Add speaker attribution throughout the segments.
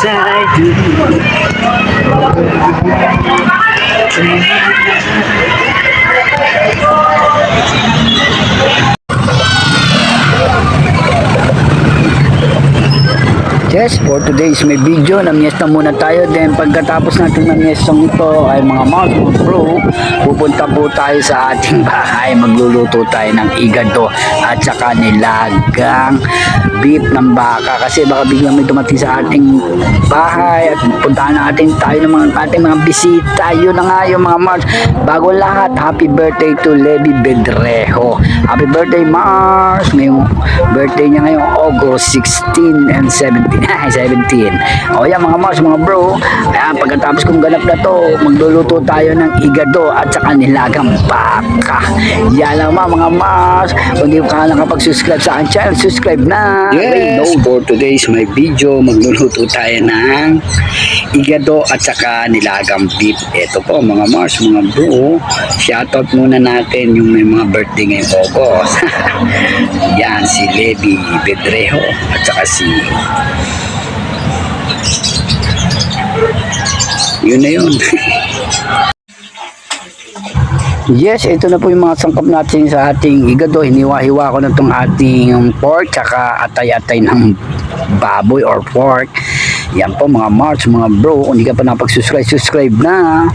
Speaker 1: I Yes, for today's may video, namiesta muna tayo. Then pagkatapos natin namiestong ito ay mga mga bro, pupunta po tayo sa ating bahay. Magluluto tayo ng igado at saka nilagang beef ng baka. Kasi baka biglang may dumating sa ating bahay at puntahan natin tayo ng mga ating mga bisita. Yun na nga yung mga Mars. Bago lahat, happy birthday to Levi Bedrejo. Happy birthday Mars. Ngayong birthday niya ngayong August 16 and 17. 17. O yan mga Mars, mga bro. Ayan, pagkatapos kong ganap na to, magluluto tayo ng igado at saka nilagang baka. Yan lang mga Mars. Kung di ka nakapag-subscribe sa aking channel, subscribe na. Yes, for today's my video, magluluto tayo ng igado at saka nilagang beef. Ito po mga Mars, mga bro. Shoutout muna natin yung may mga birthday ngayong August. Yan, si Levi Bedrejo at saka si yun na yun. Yes, ito na po yung mga sangkap natin sa ating igado. Hiniwa-hiwa ko na itong ating pork tsaka atay-atay ng baboy or pork. Yan po mga Mars, mga bro. Kung hindi ka pa napag-subscribe, subscribe na.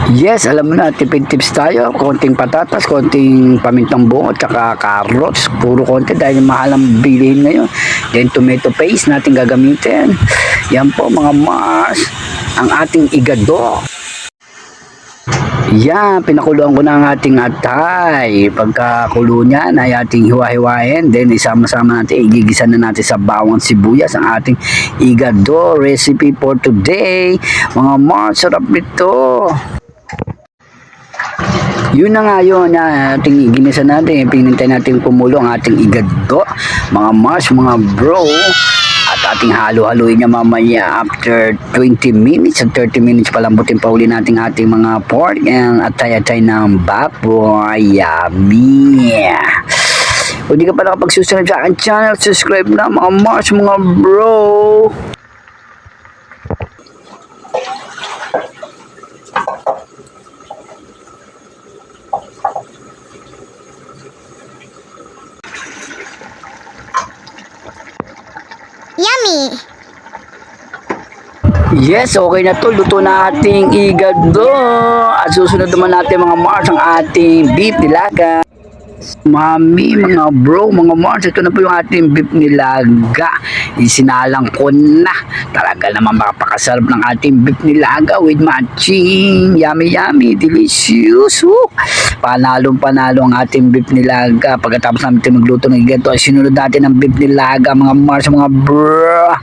Speaker 1: Yes, alam mo na, tipid tips tayo. Konting patatas, konting pamintang buo, at saka carrots. Puro konti dahil mahal ang bilihin ngayon. Then tomato paste natin gagamitin. Yan po mga Mars, ang ating igado. Yan, pinakuluan ko na ang ating atay. Pagkakulo niya, ay ating hiwa-hiwain. Then isama-sama natin, igigisa na natin sa bawang sibuyas ang ating igado recipe for today. Mga Mars, sarap nito. Yun na nga yun, ating ginisa natin, pinintay natin kumulo ang ating igado, mga Mars, mga bro, at ating halo-haluin niya mamaya after 20 minutes at 30 minutes palambutin pa uli natin ating mga pork and atay-atay ng baboy. Yummy! Kung di ka pa nakapag-subscribe sa aking channel, subscribe na mga Mars, mga bro.
Speaker 2: Yummy!
Speaker 1: Yes, okay na to. Luto na ating igado. At susunod naman natin mga Mars ang ating beef nilaga. Mami, mga bro, mga Mars, ito na po yung ating beef nilaga. Isinalang ko na. Talaga naman makapakasarap ng ating beef nilaga with matching. Yummy, yummy, delicious. Panalong panalo ang ating beef nilaga. Pagkatapos natin magluto ng igado, ay sinunod natin ang beef nilaga, mga Mars, mga bro.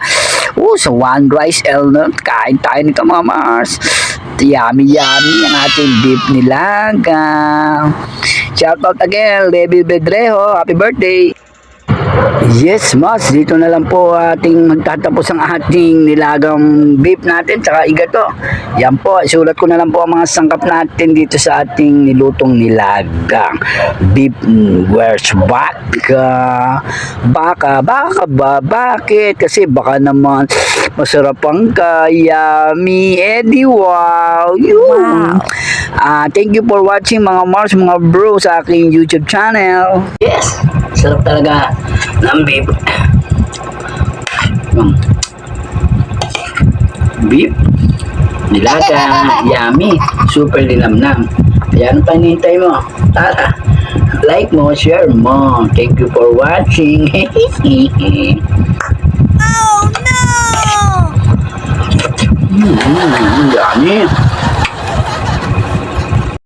Speaker 1: Sa one rice elnut, kain tayo nito mga Mars. Yummy, yummy ang ating beef nilaga. Shoutout again, Levi Bedrejo. Happy birthday! Yes, Mas, dito na lang po ating magtatapos ang ating nilagang beef natin tsaka igado. Yan po, isulat ko na lang po ang mga sangkap natin dito sa ating nilutong nilagang beef. Where's baka? Baka ba? Bakit? Kasi baka naman masarap ang yummy. Eddie, wow! Yun. Thank you for watching mga Mars, mga bro sa aking YouTube channel. Yes, sarap talaga ng beef. Beef nilaga, yummy, super linamnam. Kaya ano pa hinihintay mo? Tara, like mo, share mo. Thank you for watching.
Speaker 2: Oh no!
Speaker 1: Yummy.